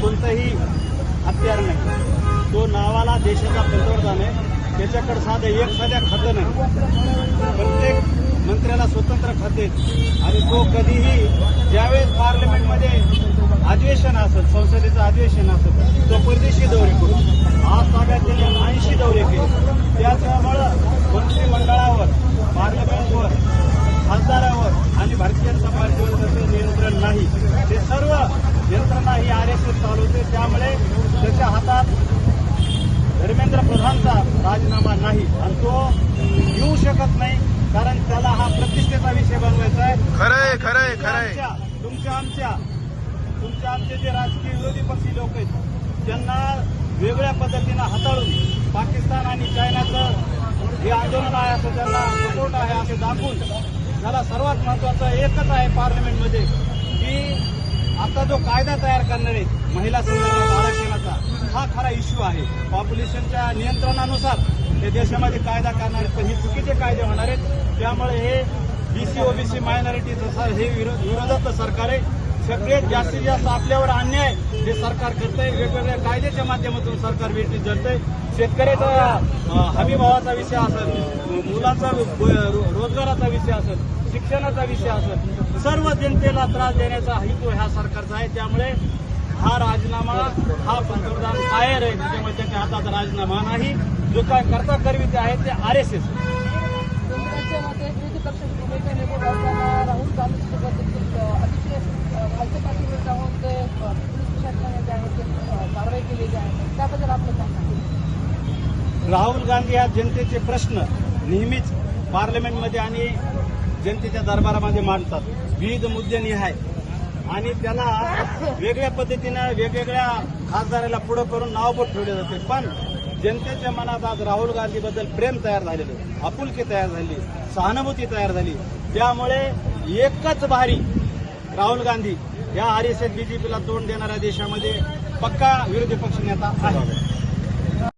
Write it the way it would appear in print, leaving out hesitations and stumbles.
कोणतंही हत्यार नाही, तो नावाला देशाचा पंतप्रधान आहे, त्याच्याकडे साध्या खातं नाही, प्रत्येक मंत्र्याला स्वतंत्र खाते आणि तो कधीही ज्यावेळेस पार्लमेंटमध्ये अधिवेशन असेल, संसदेचं अधिवेशन असेल, तो परदेशी दौरे करू. आज ताब्यात त्यांनी 80 दौरे केले. त्याच्यामुळं मंत्रिमंडळावर, पार्लमेंटवर, खासदारावर आणि भारतीय जनता पार्टीवर त्याचं नियंत्रण नाही. ते सर्व यंत्रणा ही RSS चालवते. त्यामुळे त्याच्या हातात धर्मेंद्र प्रधानचा राजीनामा नाही आणि तो येऊ शकत नाही, कारण त्याला हा प्रतिष्ठेचा विषय बनवायचा आहे. खरंय. तुमच्या आमचे जे राजकीय विरोधी पक्षी लोक आहेत त्यांना वेगळ्या पद्धतीनं हाताळून पाकिस्तान आणि चायनाचं हे आंदोलन आहे असं त्यांना सपोर्ट आहे असं दाखवून त्याला सर्वात महत्वाचं एकच आहे पार्लमेंटमध्ये की आता जो कायदा तयार करणार आहे महिला संदर्भात आरक्षणाचा, हा खरा इश्यू आहे. पॉप्युलेशनच्या नियंत्रणानुसार हे देशामध्ये कायदा करणार आहेत, पण हे चुकीचे कायदे होणार आहेत. त्यामुळे हे BC OBC मायनॉरिटीचं हे विरोधाचं सरकार आहे. सगळ्यात जास्तीत जास्त आपल्यावर अन्याय हे सरकार करतंय. वेगवेगळ्या कायद्याच्या माध्यमातून सरकार वेठीस धरतंय. शेतकऱ्याचा हमीभावाचा विषय असेल, मुलांचा रोजगाराचा विषय असेल, शिक्षणाचा विषय असेल, सर्व जनतेला त्रास देण्याचा हेतू ह्या सरकारचा आहे. त्यामुळे हा राजीनामा हा पंतप्रधान कायर आहे, त्याच्यामुळे त्याच्या हातात राजीनामा नाही. जो काय करता करविते आहे ते RSS. विरोधी पक्षाची भूमिका निवडत असताना राहुल गांधीसोबत अतिशय भाजपातील जाऊन ते पोलीस प्रशासनाने जे आहे ते कारवाई केलेली आहे, त्याबद्दल आपलं काय सांगा? राहुल गांधी हा जनतेचे प्रश्न नेहमीच पार्लमेंटमध्ये आणि जनतेच्या दरबारामध्ये मांडतात, विविध मुद्देनिहाय, आणि त्याला वेगळ्या पद्धतीनं वेगवेगळ्या खासदाराला पुढं करून नावबोट ठेवले जाते. पण जनतेच्या मनात आज राहुल गांधीबद्दल प्रेम तयार झालेलं, आपुलकी तयार झाली, सहानुभूती तयार झाली. त्यामुळे एकच भारी राहुल गांधी या RSS BJPला तोंड देणाऱ्या देशामध्ये पक्का विरोधी पक्ष नेता आहे.